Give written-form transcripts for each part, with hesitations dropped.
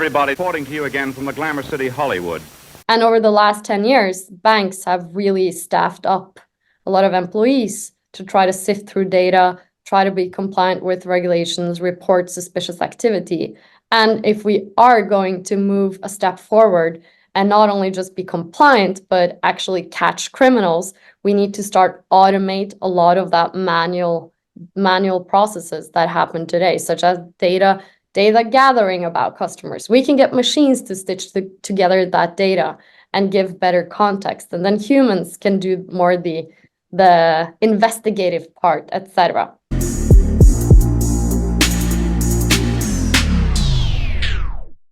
everybody. Reporting to you again from the Glamour City, Hollywood. And over the last 10 years, banks have really staffed up a lot of employees to try to sift through data, try to be compliant with regulations, report suspicious activity. And if we are going to move a step forward and not only just be compliant, but actually catch criminals, we need to start automate a lot of that manual processes that happen today, such as data gathering about customers. We can get machines to stitch together that data and give better context, and then humans can do more the investigative part, etc.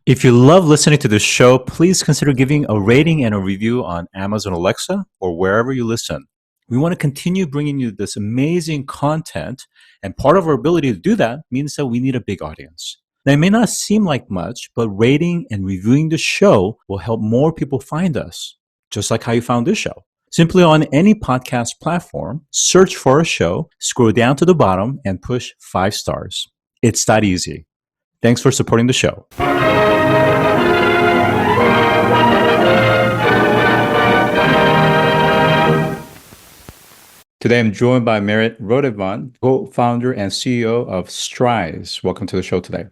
If you love listening to this show, please consider giving a rating and a review on Amazon Alexa or wherever you listen. We want to continue bringing you this amazing content, and part of our ability to do that means that we need a big audience. Now, it may not seem like much, but rating and reviewing the show will help more people find us, just like how you found this show. Simply on any podcast platform, search for a show, scroll down to the bottom, and push 5 stars. It's that easy. Thanks for supporting the show. Today, I'm joined by Marit Rødevand, co-founder and CEO of Strise. Welcome to the show today.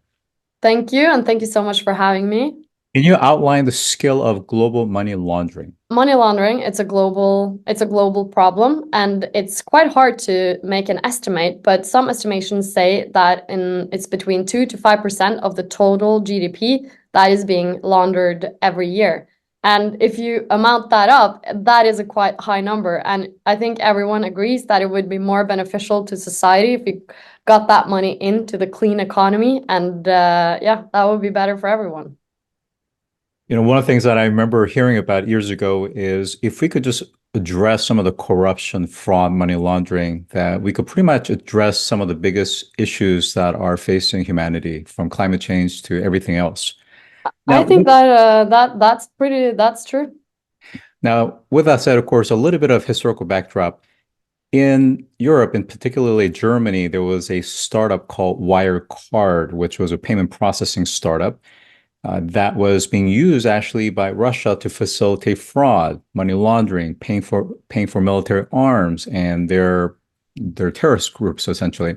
Thank you, and thank you so much for having me. Can you outline the scale of global money laundering? Money laundering, it's a global problem, and it's quite hard to make an estimate, but some estimations say that it's between 2 to 5% of the total GDP that is being laundered every year. And if you amount that up, that is a quite high number. And I think everyone agrees that it would be more beneficial to society if we got that money into the clean economy. And that would be better for everyone. You know, one of the things that I remember hearing about years ago is if we could just address some of the corruption, fraud, money laundering, that we could pretty much address some of the biggest issues that are facing humanity, from climate change to everything else. Now, I think that's true. Now, with that said, of course, a little bit of historical backdrop. In Europe, and particularly Germany, there was a startup called Wirecard, which was a payment processing startup that was being used actually by Russia to facilitate fraud, money laundering, paying for military arms and their terrorist groups, essentially.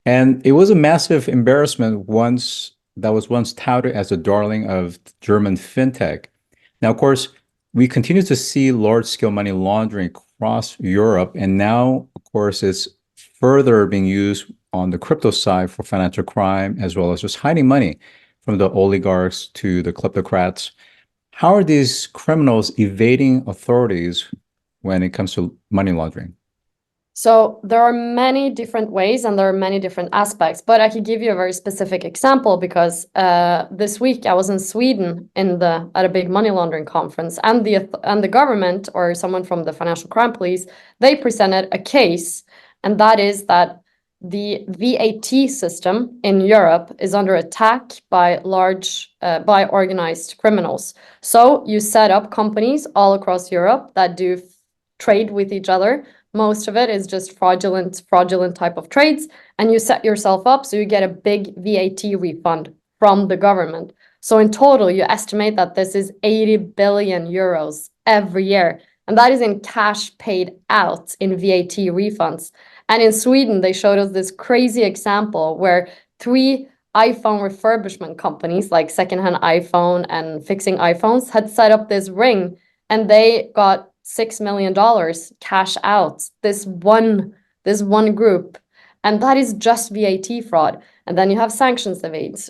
And it was a massive embarrassment that was once touted as the darling of German fintech. Now, of course, we continue to see large-scale money laundering across Europe, and now, of course, it's further being used on the crypto side for financial crime, as well as just hiding money from the oligarchs to the kleptocrats. How are these criminals evading authorities when it comes to money laundering? So there are many different ways and there are many different aspects, but I could give you a very specific example because this week I was in Sweden at a big money laundering conference, and the government, or someone from the financial crime police, they presented a case, and that is that the VAT system in Europe is under attack by organized criminals. So you set up companies all across Europe that do trade with each other. Most of it is just fraudulent type of trades, and you set yourself up so you get a big VAT refund from the government. So in total, you estimate that this is 80 billion euros every year, and that is in cash paid out in VAT refunds. And in Sweden, they showed us this crazy example where 3 iPhone refurbishment companies, like secondhand iPhone and fixing iPhones, had set up this ring, and they got $6 million cash out, this one group. And that is just VAT fraud. And then you have sanctions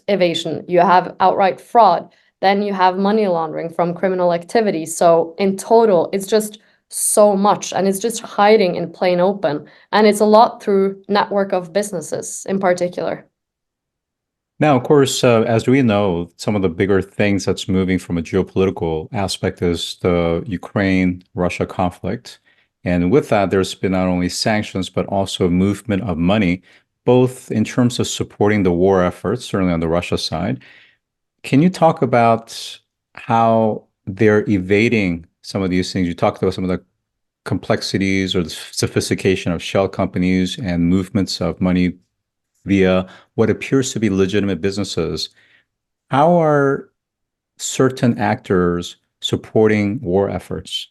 evasion, you have outright fraud, then you have money laundering from criminal activity. So in total, it's just so much, and it's just hiding in plain open. And it's a lot through network of businesses in particular. Now, of course, as we know, some of the bigger things that's moving from a geopolitical aspect is the Ukraine-Russia conflict. And with that, there's been not only sanctions, but also movement of money, both in terms of supporting the war efforts, certainly on the Russia side. Can you talk about how they're evading some of these things? You talked about some of the complexities or the sophistication of shell companies and movements of money via what appears to be legitimate businesses. How are certain actors supporting war efforts?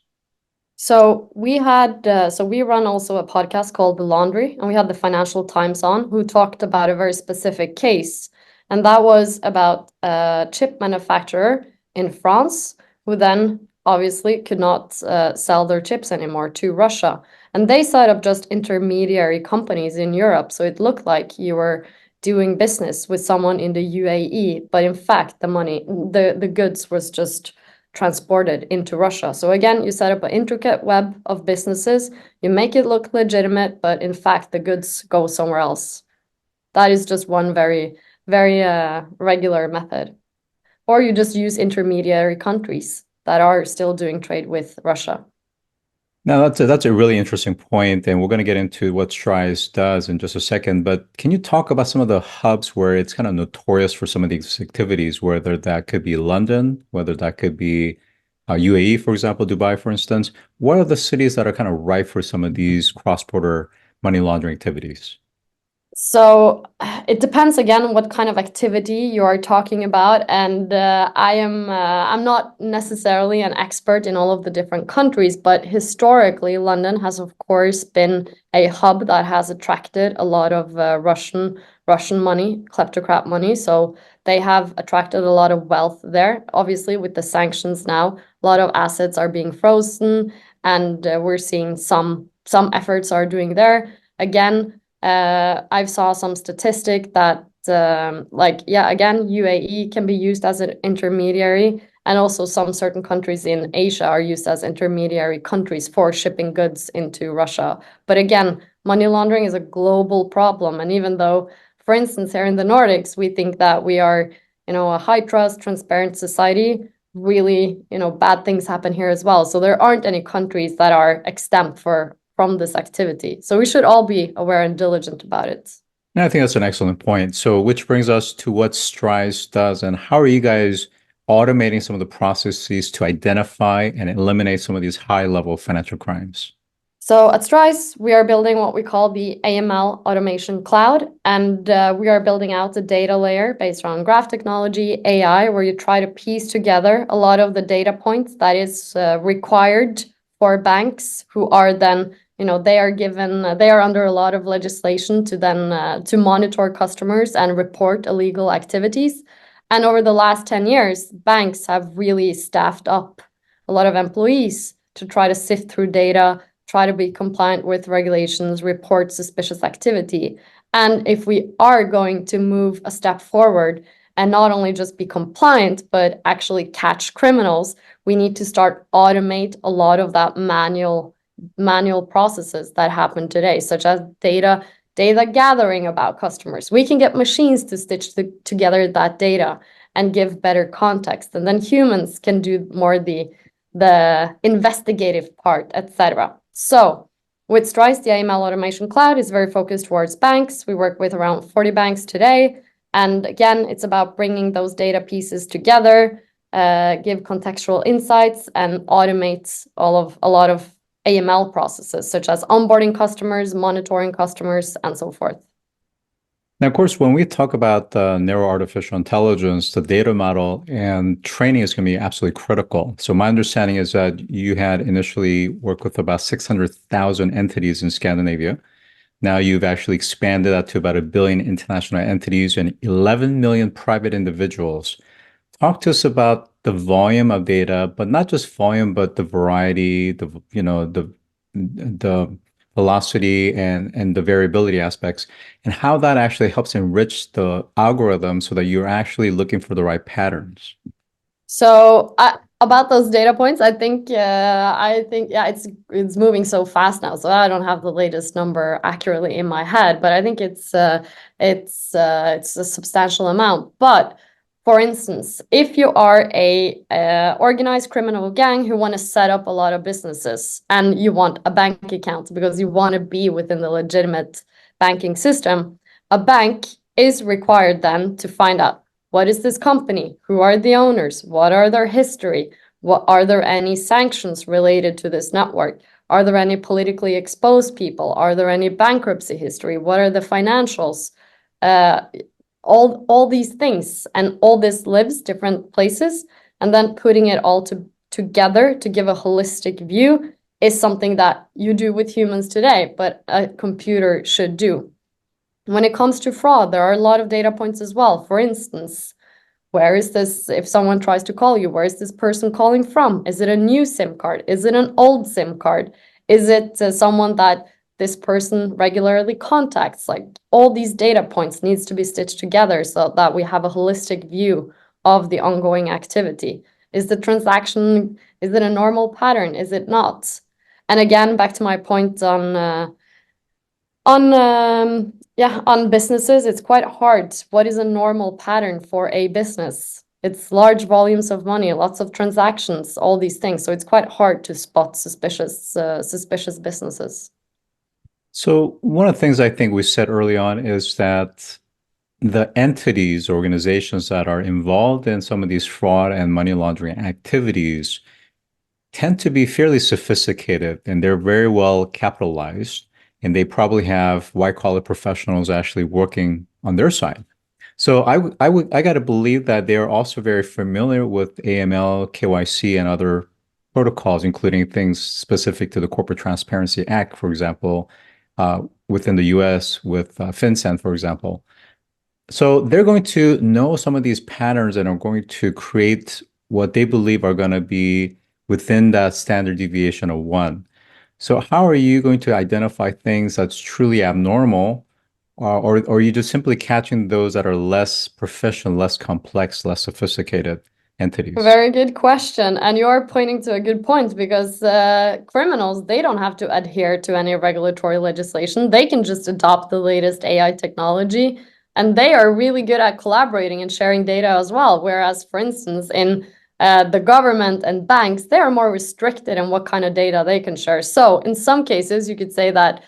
So we run also a podcast called The Laundry, and we had the Financial Times on, who talked about a very specific case. And that was about a chip manufacturer in France who then obviously could not sell their chips anymore to Russia. And they set up just intermediary companies in Europe. So it looked like you were doing business with someone in the UAE, but in fact, the goods was just transported into Russia. So again, you set up an intricate web of businesses, you make it look legitimate, but in fact, the goods go somewhere else. That is just one very, very regular method. Or you just use intermediary countries that are still doing trade with Russia. Now, that's a really interesting point, and we're going to get into what Strise does in just a second. But can you talk about some of the hubs where it's kind of notorious for some of these activities, whether that could be London, whether that could be UAE, for example, Dubai, for instance? What are the cities that are kind of ripe for some of these cross-border money laundering activities? So it depends again what kind of activity you are talking about, and I'm not necessarily an expert in all of the different countries, but historically London has of course been a hub that has attracted a lot of Russian money, kleptocrat money. So they have attracted a lot of wealth there. Obviously, with the sanctions now, a lot of assets are being frozen, and we're seeing some efforts are doing there again. I've saw some statistic that again, UAE can be used as an intermediary, and also some certain countries in Asia are used as intermediary countries for shipping goods into Russia. But again, money laundering is a global problem. And even though, for instance, here in the Nordics, we think that we are, a high trust, transparent society, really, bad things happen here as well. So there aren't any countries that are exempt from this activity. So we should all be aware and diligent about it. And I think that's an excellent point. So, which brings us to what Strise does, and how are you guys automating some of the processes to identify and eliminate some of these high-level financial crimes? So at Strise, we are building what we call the AML automation cloud, and we are building out a data layer based on graph technology, AI, where you try to piece together a lot of the data points that is required for banks who are then they are under a lot of legislation to then to monitor customers and report illegal activities. And over the last 10 years, banks have really staffed up a lot of employees to try to sift through data, try to be compliant with regulations, report suspicious activity. And if we are going to move a step forward and not only just be compliant, but actually catch criminals, we need to start automate a lot of that manual processes that happen today, such as data gathering about customers. We can get machines to stitch together that data and give better context, and then humans can do more the investigative part, etc. So with Strise, the AML automation cloud is very focused towards banks. We work with around 40 banks today, and again, it's about bringing those data pieces together, give contextual insights, and automate a lot of AML processes, such as onboarding customers, monitoring customers, and so forth. Now, of course, when we talk about narrow artificial intelligence, the data model and training is going to be absolutely critical. So my understanding is that you had initially worked with about 600,000 entities in Scandinavia. Now you've actually expanded that to about 1 billion international entities and 11 million private individuals. Talk to us about the volume of data, but not just volume, but the variety, the velocity and the variability aspects, and how that actually helps enrich the algorithm so that you're actually looking for the right patterns. So about those data points, I think it's moving so fast now, so I don't have the latest number accurately in my head, but I think it's a substantial amount. But for instance, if you are a organized criminal gang who want to set up a lot of businesses and you want a bank account because you want to be within the legitimate banking system, a bank is required then to find out, what is this company? Who are the owners? What are their history? Are there any sanctions related to this network? Are there any politically exposed people? Are there any bankruptcy history? What are the financials? all these things, and all this lives different places, and then putting it all together to give a holistic view is something that you do with humans today, but a computer should do. When it comes to fraud, there are a lot of data points as well. For instance, where is this, if someone tries to call you, where is this person calling from? Is it a new SIM card? Is it an old SIM card? Is it someone that this person regularly contacts? Like, all these data points needs to be stitched together so that we have a holistic view of the ongoing activity. Is the transaction, is it a normal pattern? Is it not? And again, back to my point on businesses, it's quite hard. What is a normal pattern for a business? It's large volumes of money, lots of transactions, all these things. So it's quite hard to spot suspicious businesses. So one of the things I think we said early on is that the entities, organizations that are involved in some of these fraud and money laundering activities tend to be fairly sophisticated, and they're very well capitalized, and they probably have white-collar professionals actually working on their side. So I got to believe that they are also very familiar with AML, KYC, and other protocols, including things specific to the Corporate Transparency Act, for example, within the US with FinCEN, for example. So they're going to know some of these patterns and are going to create what they believe are going to be within that standard deviation of 1. So how are you going to identify things that's truly abnormal, or are you just simply catching those that are less professional, less complex, less sophisticated entities? Very good question. And you're pointing to a good point, because criminals, they don't have to adhere to any regulatory legislation. They can just adopt the latest AI technology, and they are really good at collaborating and sharing data as well. Whereas, for instance, in the government and banks, they are more restricted in what kind of data they can share. So in some cases, you could say that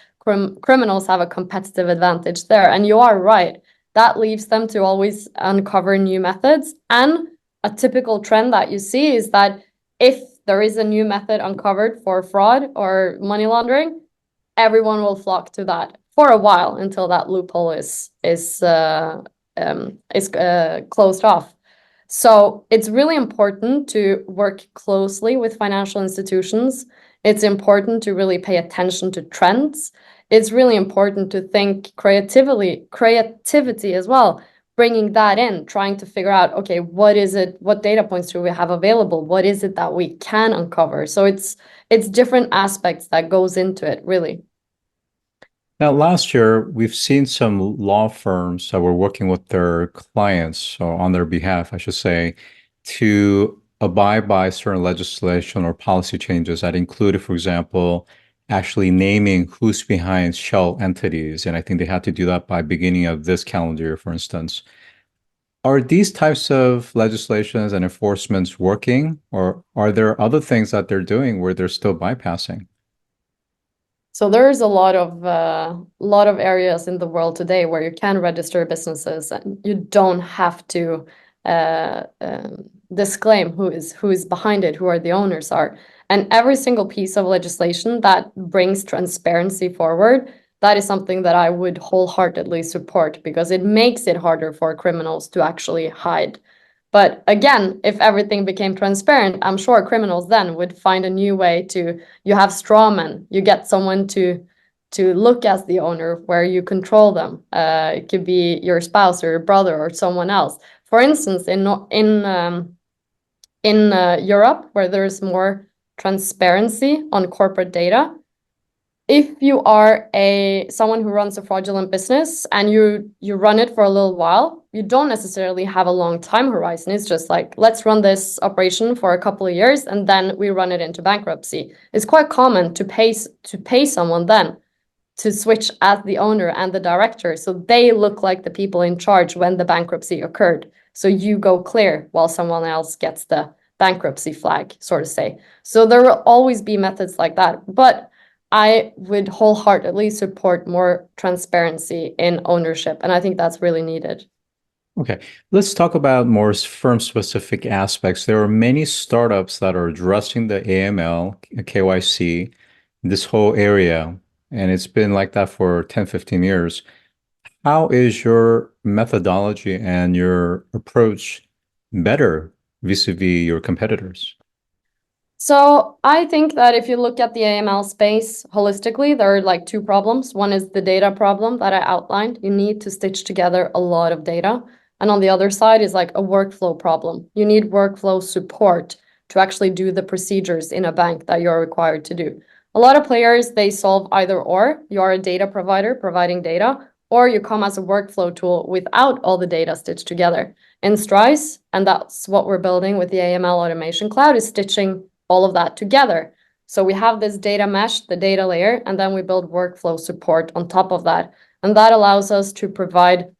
criminals have a competitive advantage there. And you are right. That leaves them to always uncover new methods. And a typical trend that you see is that if there is a new method uncovered for fraud or money laundering, everyone will flock to that for a while until that loophole is closed off. So it's really important to work closely with financial institutions. It's important to really pay attention to trends. It's really important to think creativity as well, bringing that in, trying to figure out, okay, what is it, what data points do we have available? What is it that we can uncover? So it's different aspects that goes into it, really. Now, last year, we've seen some law firms that were working with their clients, or on their behalf, I should say, to abide by certain legislation or policy changes that included, for example, actually naming who's behind shell entities. And I think they had to do that by beginning of this calendar year, for instance. Are these types of legislations and enforcements working, or are there other things that they're doing where they're still bypassing? So there's a lot of areas in the world today where you can register businesses and you don't have to disclaim who is behind it, who are the owners are. And every single piece of legislation that brings transparency forward, that is something that I would wholeheartedly support, because it makes it harder for criminals to actually hide. But again, if everything became transparent, I'm sure criminals then would find a new way to, you have straw men, you get someone to look as the owner where you control them. It could be your spouse or your brother or someone else. For instance, in Europe, where there's more transparency on corporate data, if you are someone who runs a fraudulent business and you run it for a little while, you don't necessarily have a long time horizon. It's just like, let's run this operation for a couple of years and then we run it into bankruptcy. It's quite common to pay someone then to switch as the owner and the director, so they look like the people in charge when the bankruptcy occurred. So you go clear while someone else gets the bankruptcy flag, sort of say. So there will always be methods like that. But I would wholeheartedly support more transparency in ownership, and I think that's really needed. Okay, let's talk about more firm-specific aspects. There are many startups that are addressing the AML, KYC, this whole area, and it's been like that for 10, 15 years. how is your methodology and your approach better vis-a-vis your competitors? So I think that if you look at the AML space holistically, there are like two problems. One is the data problem that I outlined. You need to stitch together a lot of data. And on the other side is like a workflow problem. You need workflow support to actually do the procedures in a bank that you're required to do. A lot of players, they solve either or. You are a data provider providing data, or you come as a workflow tool without all the data stitched together. In Strise, and that's what we're building with the AML automation cloud, is stitching all of that together. So we have this data mesh, the data layer, and then we build workflow support on top of that. And that allows us to provide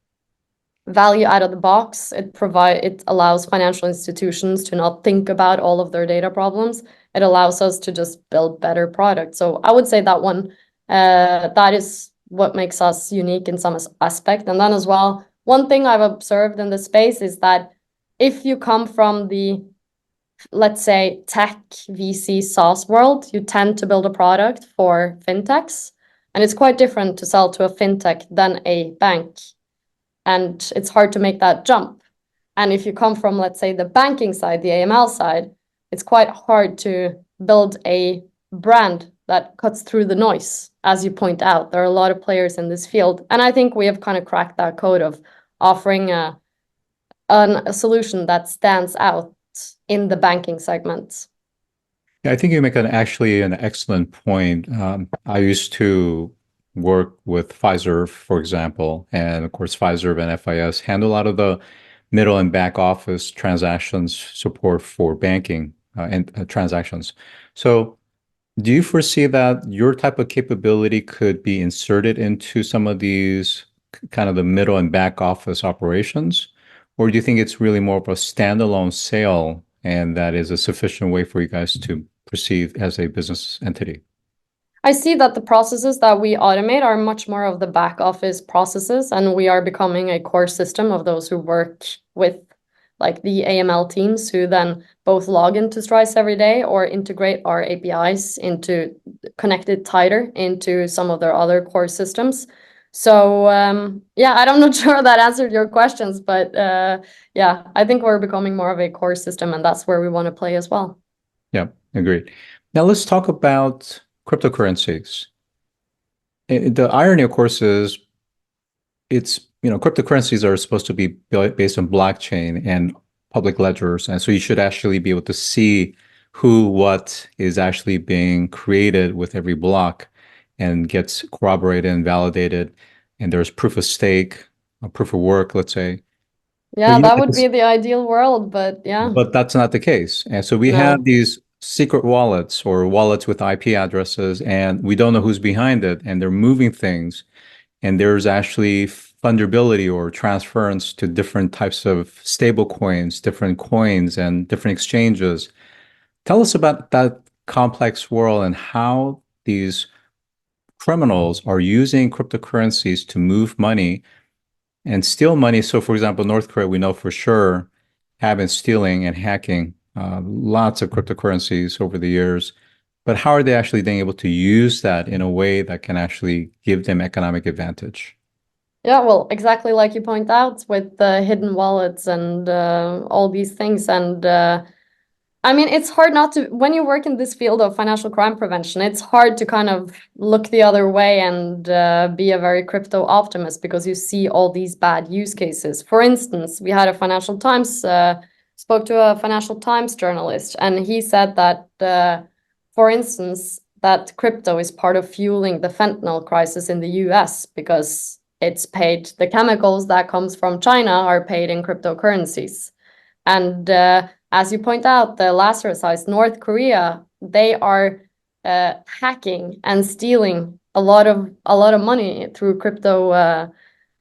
value out of the box. It allows financial institutions to not think about all of their data problems. It allows us to just build better products. So I would say that one, that is what makes us unique in some aspect. And then as well, one thing I've observed in the space is that if you come from the, let's say, tech VC SaaS world, you tend to build a product for fintechs, and it's quite different to sell to a fintech than a bank. And it's hard to make that jump. And if you come from, let's say, the banking side, the AML side, it's quite hard to build a brand that cuts through the noise. As you point out, there are a lot of players in this field. And I think we have kind of cracked that code of offering a solution that stands out in the banking segment. Yeah, I think you make actually an excellent point. I used to work with Pfizer, for example, and of course, Pfizer and FIS handle a lot of the middle and back office transactions support for banking and transactions. So, do you foresee that your type of capability could be inserted into some of these kind of the middle and back office operations? Or do you think it's really more of a standalone sale and that is a sufficient way for you guys to proceed as a business entity? I see that the processes that we automate are much more of the back office processes, and we are becoming a core system of those who work with like the AML teams who then both log into Strise every day or integrate our APIs into connected tighter into some of their other core systems. So yeah, I'm not sure that answered your questions, but yeah, I think we're becoming more of a core system, and that's where we want to play as well. Yeah, agreed. Now let's talk about cryptocurrencies. The irony, of course, is cryptocurrencies are supposed to be based on blockchain and public ledgers. And so you should actually be able to see what is actually being created with every block and gets corroborated and validated. And there's proof of stake, proof of work, let's say. Yeah, that would be the ideal world, but yeah. But that's not the case. And so we have these secret wallets or wallets with IP addresses, and we don't know who's behind it, and they're moving things. And there's actually fungibility or transference to different types of stable coins, different coins, and different exchanges. Tell us about that complex world and how these criminals are using cryptocurrencies to move money and steal money. So, for example, North Korea, we know for sure, have been stealing and hacking lots of cryptocurrencies over the years. But how are they actually being able to use that in a way that can actually give them economic advantage? Yeah, well, exactly like you point out with the hidden wallets and all these things. And I mean, it's hard not to, when you work in this field of financial crime prevention, it's hard to kind of look the other way and be a very crypto optimist because you see all these bad use cases. For instance, we had a Financial Times, spoke to a Financial Times journalist, and he said that, for instance, that crypto is part of fueling the fentanyl crisis in the US because it's paid, the chemicals that comes from China are paid in cryptocurrencies. And as you point out, the Lazarus Eyes, North Korea, they are hacking and stealing a lot of money through crypto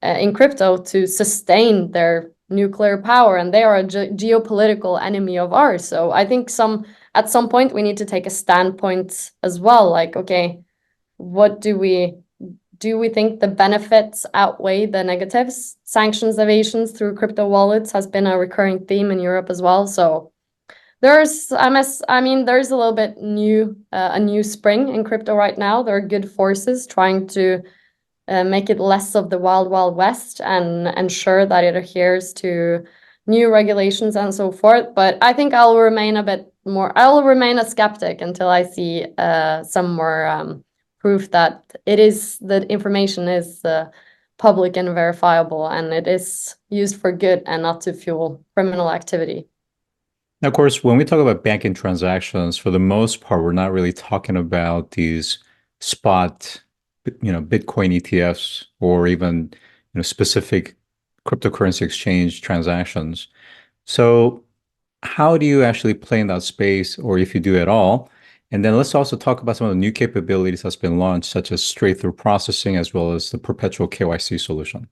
in crypto to sustain their nuclear power, and they are a geopolitical enemy of ours. So I think at some point we need to take a standpoint as well. Like, okay, what do we think the benefits outweigh the negatives? Sanctions evasions through crypto wallets has been a recurring theme in Europe as well. So there's a little bit a new spring in crypto right now. There are good forces trying to make it less of the wild, wild west and ensure that it adheres to new regulations and so forth. But I think I'll remain a skeptic until I see some more proof that the information is public and verifiable, and it is used for good and not to fuel criminal activity. Now, of course, when we talk about banking transactions, for the most part, we're not really talking about these spot, Bitcoin ETFs or even, specific cryptocurrency exchange transactions. So how do you actually play in that space, or if you do at all? And then let's also talk about some of the new capabilities that's been launched, such as straight-through processing, as well as the perpetual KYC solution.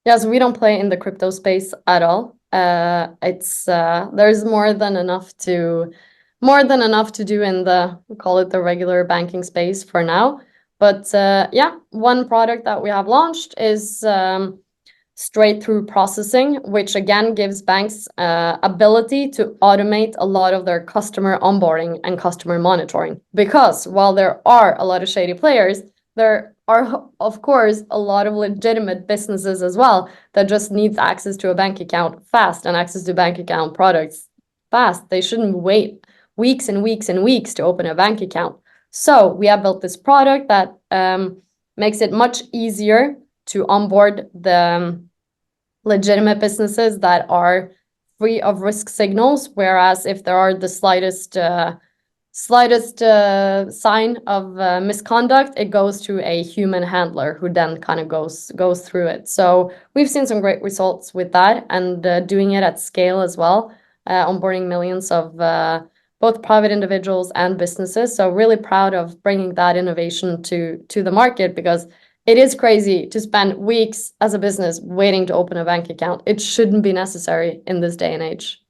Yeah, so we don't play in the crypto space at all. There's more than enough to do in call it the regular banking space for now. But yeah, one product that we have launched is straight-through processing, which again gives banks ability to automate a lot of their customer onboarding and customer monitoring. Because while there are a lot of shady players, there are, of course, a lot of legitimate businesses as well that just needs access to a bank account fast and access to bank account products fast. They shouldn't wait weeks and weeks and weeks to open a bank account. So we have built this product that makes it much easier to onboard the legitimate businesses that are free of risk signals, whereas if there are the slightest sign of misconduct, it goes to a human handler who then kind of goes through it. So we've seen some great results with that, and doing it at scale as well, onboarding millions of both private individuals and businesses. So really proud of bringing that innovation to the market, because it is crazy to spend weeks as a business waiting to open a bank account. It shouldn't be necessary in this day and age.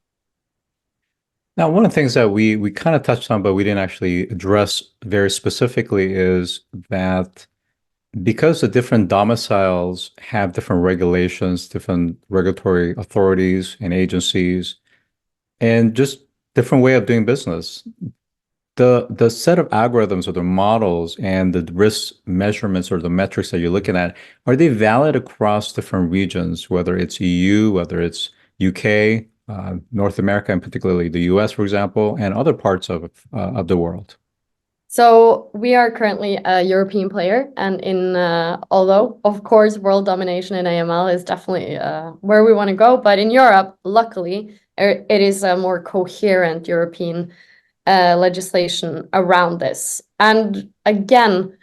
Now, one of the things that we kind of touched on, but we didn't actually address very specifically, is that because the different domiciles have different regulations, different regulatory authorities and agencies, and just different way of doing business, the set of algorithms or the models and the risk measurements or the metrics that you're looking at, are they valid across different regions, whether it's EU, whether it's UK, North America, and particularly the US, for example, and other parts of the world? So we are currently a European player, and although of course world domination in AML is definitely where we want to go, but in Europe, luckily, it is a more coherent European legislation around this. And again,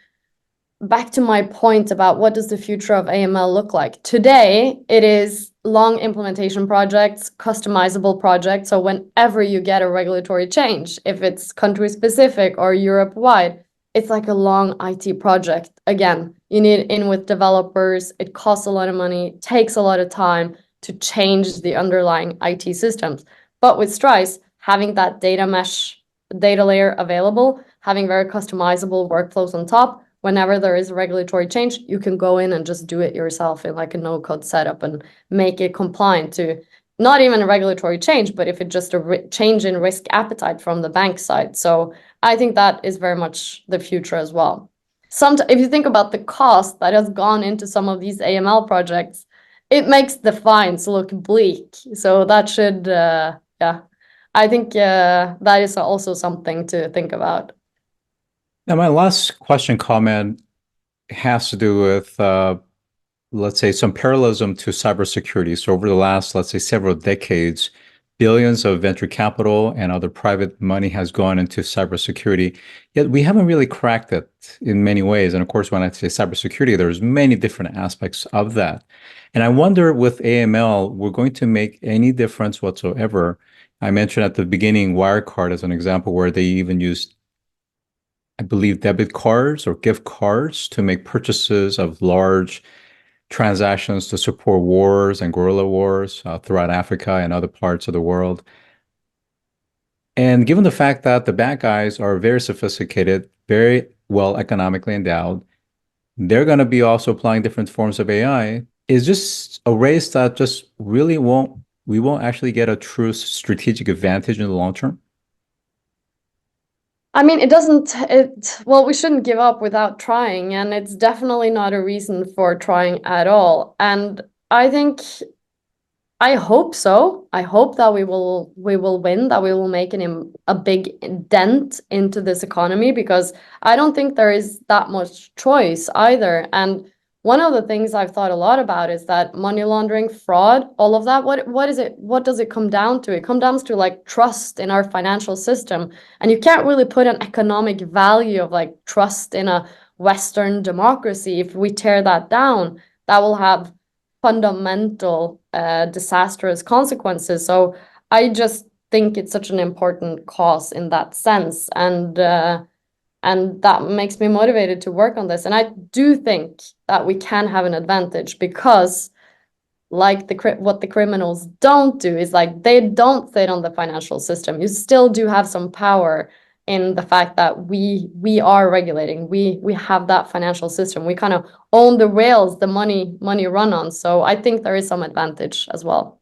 back to my point about what does the future of AML look like? Today, it is long implementation projects, customizable projects. So whenever you get a regulatory change, if it's country specific or Europe-wide, it's like a long IT project. Again, you need in with developers. It costs a lot of money, takes a lot of time to change the underlying IT systems. But with Strise, having that data layer available, having very customizable workflows on top, whenever there is a regulatory change, you can go in and just do it yourself in like a no-code setup and make it compliant to not even a regulatory change, but if it's just a change in risk appetite from the bank side. So I think that is very much the future as well. If you think about the cost that has gone into some of these AML projects, it makes the fines look bleak. So that should, I think that is also something to think about. Now, my last comment has to do with, let's say, some parallelism to cybersecurity. So over the last, let's say, several decades, billions of venture capital and other private money has gone into cybersecurity, yet we haven't really cracked it in many ways. And of course, when I say cybersecurity, there's many different aspects of that. And I wonder, with AML, we're going to make any difference whatsoever. I mentioned at the beginning Wirecard as an example, where they even used, I believe, debit cards or gift cards to make purchases of large transactions to support wars and guerrilla wars throughout Africa and other parts of the world. And given the fact that the bad guys are very sophisticated, very well economically endowed, they're going to be also applying different forms of AI. Is just a race that just really we won't actually get a true strategic advantage in the long term? I mean, well, we shouldn't give up without trying, and it's definitely not a reason for trying at all. And I think, I hope so. I hope that we will win, that we will make a big dent into this economy, because I don't think there is that much choice either. And one of the things I've thought a lot about is that money laundering, fraud, all of that, what is it? What does it come down to? It comes down to like trust in our financial system. And you can't really put an economic value of like trust in a Western democracy. If we tear that down, that will have fundamental disastrous consequences. So I just think it's such an important cause in that sense, and that makes me motivated to work on this. And I do think that we can have an advantage, because like what the criminals don't do is like they don't sit on the financial system. You still do have some power in the fact that we are regulating. We have that financial system. We kind of own the rails the money run on. So I think there is some advantage as well.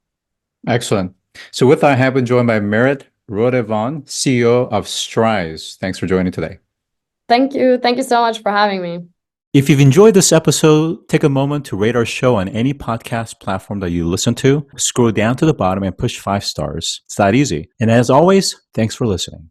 Excellent. So with that, I have been joined by Marit Rødevand, CEO of Strise. Thanks for joining today. Thank you. Thank you so much for having me. If you've enjoyed this episode, take a moment to rate our show on any podcast platform that you listen to. Scroll down to the bottom and push 5 stars. It's that easy. And as always, thanks for listening.